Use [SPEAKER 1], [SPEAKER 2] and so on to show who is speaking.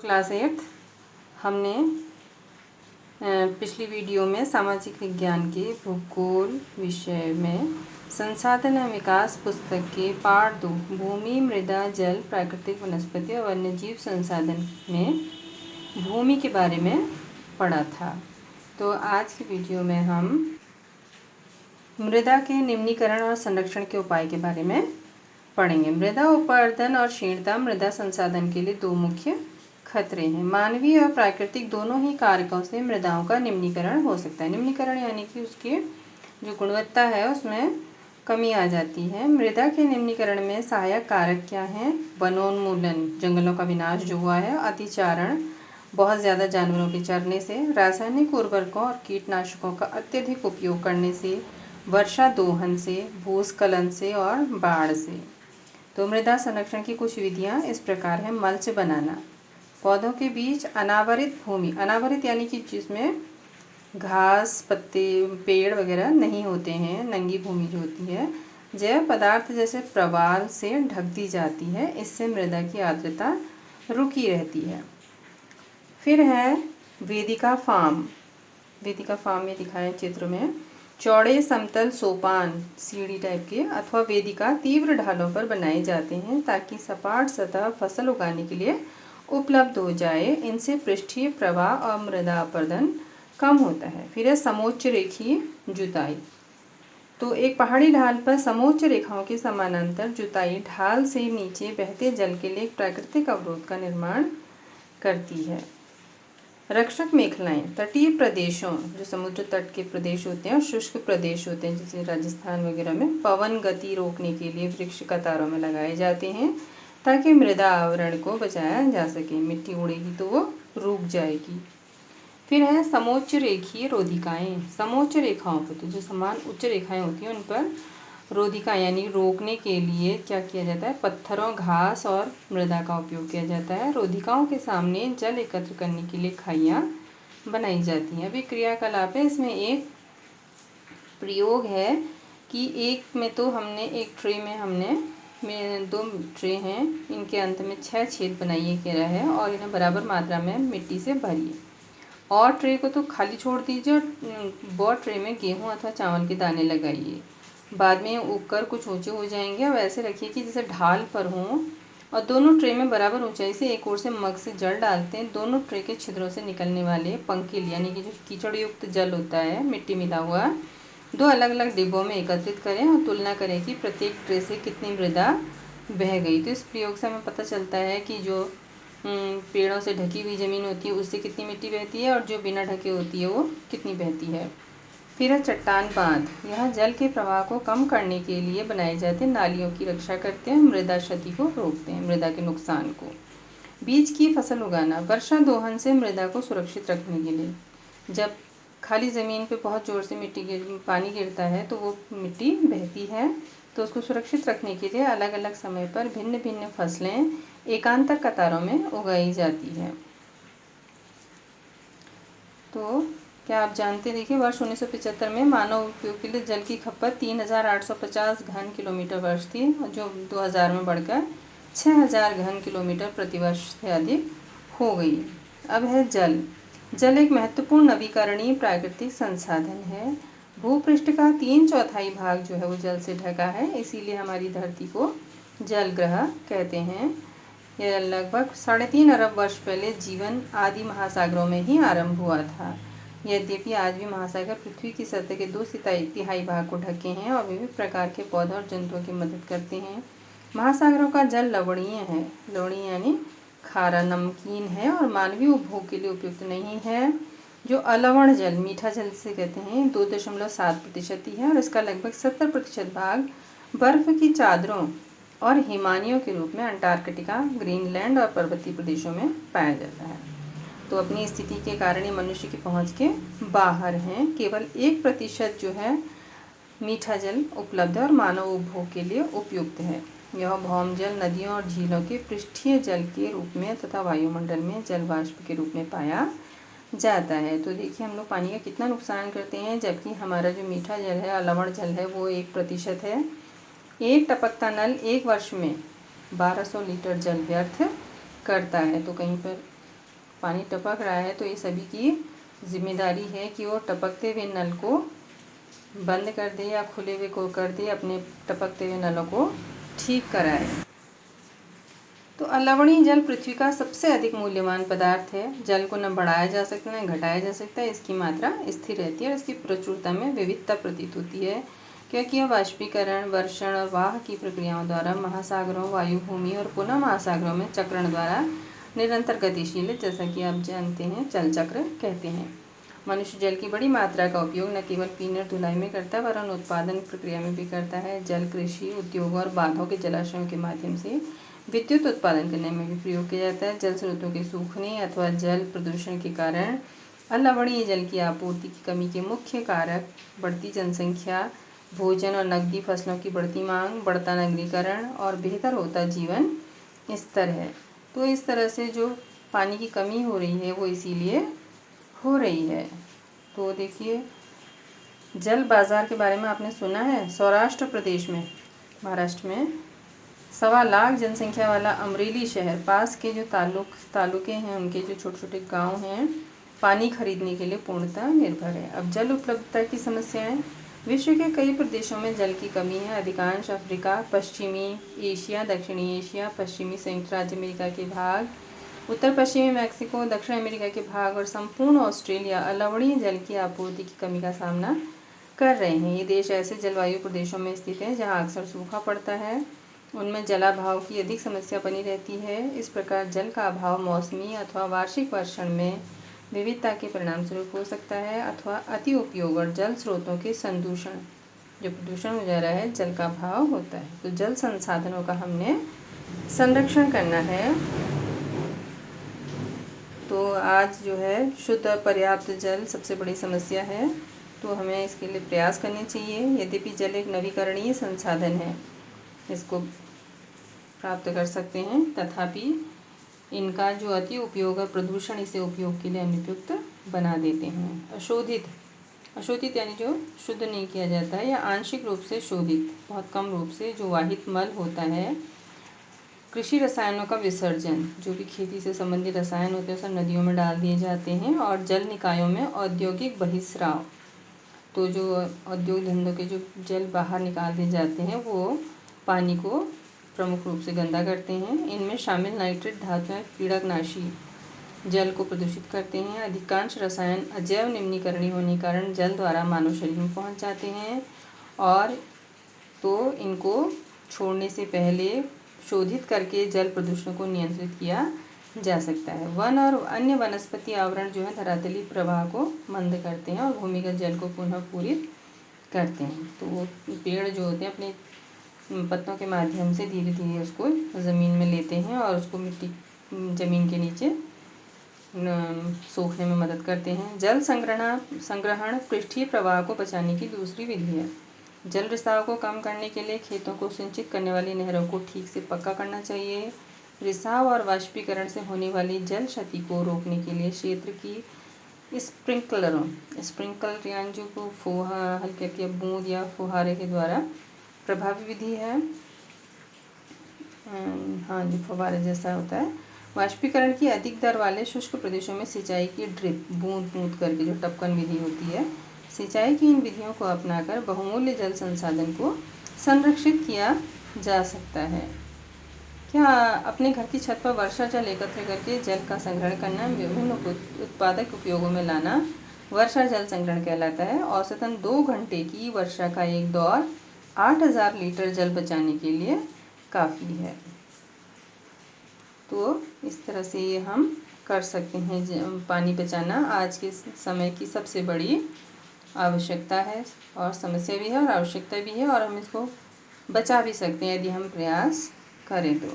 [SPEAKER 1] Class 8 हमने पिछली video में सामाजिक विज्ञान के भूगोल विषय में संसाधन एवं विकास पुस्तक के पाठ 2 भूमि, मृदा, जल, प्राकृतिक वनस्पति और वन्यजीव संसाधन में भूमि के बारे में पढ़ा था। तो आज की वीडियो में हम मृदा के निम्नीकरण और संरक्षण के उपाय के बारे में पढ़ेंगे। मृदा अपरदन और क्षीणता मृदा संसाधन के लिए दो मुख्य खतरे हैं। मानवीय और प्राकृतिक दोनों ही कारकों से मृदाओं का निम्नीकरण हो सकता है। निम्नीकरण यानी कि उसकी जो गुणवत्ता है उसमें कमी आ जाती है। मृदा के निम्नीकरण में सहायक कारक क्या हैं? वनोन्मूलन, जंगलों का विनाश जो हुआ है, अतिचारण, बहुत ज़्यादा जानवरों के चरने से, रासायनिक उर्वरकों और कीटनाशकों का अत्यधिक उपयोग करने से, वर्षा दोहन से, भूस्खलन से और बाढ़ से। तो मृदा संरक्षण की कुछ विधियाँ इस प्रकार हैं। मल्च बनाना, पौधों के बीच अनावरित भूमि, अनावरित यानी कि जिसमें घास, पत्ते, पेड़ वगैरह नहीं होते हैं, नंगी भूमि जो होती है, जैव पदार्थ जैसे प्रवाल से ढक दी जाती है। इससे मृदा की आर्द्रता रुकी रहती है। फिर है वेदिका फार्म। वेदिका फार्म में दिखाए चित्र में चौड़े समतल सोपान, सीढ़ी टाइप के अथवा वेदिका तीव्र ढालों पर बनाए जाते हैं ताकि सपाट सतह फसल उगाने के लिए उपलब्ध हो जाए। इनसे पृष्ठीय प्रवाह और मृदा अपरदन कम होता है। फिर है समोच्च रेखीय जुताई। तो एक पहाड़ी ढाल पर समोच्च रेखाओं के समानांतर जुताई ढाल से नीचे बहते जल के लिए एक प्राकृतिक अवरोध का निर्माण करती है। रक्षक मेखलाएं, तटीय प्रदेशों, जो समुद्र तट के प्रदेश होते हैं और शुष्क प्रदेश होते हैं जैसे राजस्थान वगैरह में, पवन गति रोकने के लिए वृक्ष कतारों में लगाए जाते हैं ताकि मृदा आवरण को बचाया जा सके। मिट्टी उड़ेगी तो वो रुक जाएगी। फिर है समोच्च रेखीय रोधिकाएं। समोच्च रेखाओं पर, तो जो समान उच्च रेखाएं होती हैं उन पर रोधिका यानी रोकने के लिए क्या किया जाता है? पत्थरों, घास और मृदा का उपयोग किया जाता है। रोधिकाओं के सामने जल एकत्र करने के लिए खाइयाँ बनाई जाती हैं। अभी क्रियाकलाप है, इसमें एक प्रयोग है कि एक में तो हमने एक ट्रे में दो ट्रे हैं, इनके अंत में 6 छेद बनाइए कह रहा है और इन्हें बराबर मात्रा में मिट्टी से भरिए और ट्रे को तो खाली छोड़ दीजिए और ट्रे में गेहूँ अथवा चावल के दाने लगाइए। बाद में उगकर कुछ ऊंचे हो जाएंगे और ऐसे रखिए कि जैसे ढाल पर हों और दोनों ट्रे में बराबर ऊंचाई से एक ओर से मग से जल डालते हैं। दोनों ट्रे के छिद्रों से निकलने वाले पंकिल यानी कि जो कीचड़ युक्त जल होता है, मिट्टी मिला हुआ, दो अलग अलग डिब्बों में एकत्रित करें और तुलना करें कि प्रत्येक ट्रे से कितनी मृदा बह गई। तो इस प्रयोग से हमें पता चलता है कि जो पेड़ों से ढकी हुई ज़मीन होती है उससे कितनी मिट्टी बहती है और जो बिना ढके होती है वो कितनी बहती है। फिर है चट्टान बांध। यह जल के प्रवाह को कम करने के लिए बनाए जाते हैं, नालियों की रक्षा करते हैं, मृदा क्षति को रोकते हैं, मृदा के नुकसान को। बीज की फसल उगाना, वर्षा दोहन से मृदा को सुरक्षित रखने के लिए। जब खाली ज़मीन पे बहुत ज़ोर से पानी गिरता है तो वो मिट्टी बहती है, तो उसको सुरक्षित रखने के लिए अलग अलग समय पर भिन्न भिन्न फसलें एकांतर कतारों में उगाई जाती है। तो क्या आप जानते, देखिए वर्ष 1975 में मानव उपयोग के लिए जल की खपत 3850 घन किलोमीटर वर्ष थी, जो 2000 में बढ़कर 6000 घन किलोमीटर प्रतिवर्ष से अधिक हो गई। अब है जल। जल एक महत्वपूर्ण नवीकरणीय प्राकृतिक संसाधन है। भूपृष्ठ का 3/4 भाग जो है वो जल से ढका है, इसीलिए हमारी धरती को जल ग्रह कहते हैं। यह लगभग 3.5 अरब वर्ष पहले जीवन आदि महासागरों में ही आरंभ हुआ था। यद्यपि आज भी महासागर पृथ्वी की सतह के 2/3 भाग को ढके हैं और विभिन्न प्रकार के पौधों और जंतुओं की मदद करते हैं। महासागरों का जल लवणीय है, लवणीय यानी खारा नमकीन है और मानवीय उपभोग के लिए उपयुक्त नहीं है। जो अलवण जल, मीठा जल से कहते हैं, 2.7% ही है और इसका लगभग 70% भाग बर्फ की चादरों और हिमानियों के रूप में अंटार्कटिका, ग्रीनलैंड और पर्वतीय प्रदेशों में पाया जाता है। तो अपनी स्थिति के कारण ये मनुष्य की पहुंच के बाहर हैं। केवल 1% जो है मीठा जल उपलब्ध है और मानव उपभोग के लिए उपयुक्त है। यह भौम जल नदियों और झीलों के पृष्ठीय जल के रूप में तथा वायुमंडल में जल वाष्प के रूप में पाया जाता है। तो देखिए हम लोग पानी का कितना नुकसान करते हैं, जबकि हमारा जो मीठा जल है, अलवण जल है, वो 1% है। एक टपकता नल एक वर्ष में 1200 लीटर जल व्यर्थ करता है। तो कहीं पर पानी टपक रहा है तो ये सभी की जिम्मेदारी है कि वो टपकते हुए नल को बंद कर दे या खुले हुए को कर दे, अपने टपकते हुए नलों को ठीक कराए। तो अलवणीय जल पृथ्वी का सबसे अधिक मूल्यवान पदार्थ है। जल को न बढ़ाया जा सकता न घटाया जा सकता है। इसकी मात्रा स्थिर रहती है और इसकी प्रचुरता में विविधता प्रतीत होती है, क्योंकि यह वाष्पीकरण, वर्षण और वाह की प्रक्रियाओं द्वारा महासागरों, वायुभूमि और पुनः महासागरों में चक्रण द्वारा निरंतर गतिशील है, जैसा कि आप जानते हैं जल चक्र कहते हैं। मनुष्य जल की बड़ी मात्रा का उपयोग न केवल पीने और धुलाई में करता है वरन उत्पादन प्रक्रिया में भी करता है। जल कृषि, उद्योगों और बांधों के जलाशयों के माध्यम से विद्युत उत्पादन करने में भी प्रयोग किया जाता है। जल स्रोतों के सूखने अथवा जल प्रदूषण के कारण अलवणीय जल की आपूर्ति की कमी के मुख्य कारक बढ़ती जनसंख्या, भोजन और नकदी फसलों की बढ़ती मांग, बढ़ता नगरीकरण और बेहतर होता जीवन स्तर है। तो इस तरह से जो पानी की कमी हो रही है वो इसीलिए हो रही है। तो देखिए, जल बाजार के बारे में आपने सुना है। सौराष्ट्र प्रदेश में, महाराष्ट्र में 1.25 लाख जनसंख्या वाला अमरेली शहर, पास के जो तालुके हैं उनके जो छोटे छोटे गांव हैं, पानी खरीदने के लिए पूर्णतः निर्भर है। अब जल उपलब्धता की समस्याएं। विश्व के कई प्रदेशों में जल की कमी है। अधिकांश अफ्रीका, पश्चिमी एशिया, दक्षिणी एशिया, पश्चिमी संयुक्त राज्य अमेरिका के भाग, उत्तर पश्चिमी मैक्सिको, दक्षिण अमेरिका के भाग और संपूर्ण ऑस्ट्रेलिया अलवणीय जल की आपूर्ति की कमी का सामना कर रहे हैं। ये देश ऐसे जलवायु प्रदेशों में स्थित हैं जहाँ अक्सर सूखा पड़ता है, उनमें जलाभाव की अधिक समस्या बनी रहती है। इस प्रकार जल का अभाव मौसमी अथवा वार्षिक वर्षण में विविधता के परिणाम स्वरूप हो सकता है, अथवा अति उपयोग और जल स्रोतों के संदूषण, जो प्रदूषण हो जा रहा है, जल का अभाव होता है। तो जल संसाधनों का हमने संरक्षण करना है। तो आज जो है शुद्ध और पर्याप्त जल सबसे बड़ी समस्या है, तो हमें इसके लिए प्रयास करने चाहिए। यद्यपि जल एक नवीकरणीय संसाधन है, इसको प्राप्त कर सकते हैं, तथापि इनका जो अति उपयोग और प्रदूषण इसे उपयोग के लिए अनुपयुक्त बना देते हैं। अशोधित यानी जो शुद्ध नहीं किया जाता है, या आंशिक रूप से शोधित, बहुत कम रूप से जो वाहित मल होता है। कृषि रसायनों का विसर्जन, जो भी खेती से संबंधित रसायन होते हैं सब नदियों में डाल दिए जाते हैं। और जल निकायों में औद्योगिक बहिस्राव, तो जो औद्योग धंधों के जो जल बाहर निकाल दिए जाते हैं वो पानी को प्रमुख रूप से गंदा करते हैं। इनमें शामिल नाइट्रेट धातुएं पीड़कनाशी जल को प्रदूषित करते हैं। अधिकांश रसायन अजैव निम्नीकरणीय होने के कारण जल द्वारा मानव शरीर में पहुंच जाते हैं, और तो इनको छोड़ने से पहले शोधित करके जल प्रदूषण को नियंत्रित किया जा सकता है। वन और अन्य वनस्पति आवरण जो है धरातलीय प्रवाह को मंद करते हैं और भूमिगत जल को पुनः पूरित करते हैं। तो वो पेड़ जो होते हैं अपने पत्तों के माध्यम से धीरे धीरे उसको ज़मीन में लेते हैं और उसको मिट्टी ज़मीन के नीचे सूखने में मदद करते हैं। जल संग्रहण पृष्ठीय प्रवाह को बचाने की दूसरी विधि है। जल रिसाव को कम करने के लिए खेतों को सिंचित करने वाली नहरों को ठीक से पक्का करना चाहिए। रिसाव और वाष्पीकरण से होने वाली जल क्षति को रोकने के लिए क्षेत्र की स्प्रिंकलर यानी जो हल्के हल्के बूंद या फुहारे के द्वारा प्रभावी विधि है। हाँ, जो फुहारे जैसा होता है। वाष्पीकरण की अधिक दर वाले शुष्क प्रदेशों में सिंचाई की ड्रिप, बूंद बूंद करके जो टपकन विधि होती है, सिंचाई की इन विधियों को अपनाकर बहुमूल्य जल संसाधन को संरक्षित किया जा सकता है। क्या अपने घर की छत पर वर्षा जल एकत्र करके जल का संग्रहण करना, विभिन्न उत्पादक उपयोगों में लाना वर्षा जल संग्रहण कहलाता है। औसतन 2 घंटे की वर्षा का एक दौर 8000 लीटर जल बचाने के लिए काफ़ी है। तो इस तरह से ये हम कर सकते हैं। पानी बचाना आज के समय की सबसे बड़ी आवश्यकता है, और समस्या भी है और आवश्यकता भी है, और हम इसको बचा भी सकते हैं यदि हम प्रयास करें तो।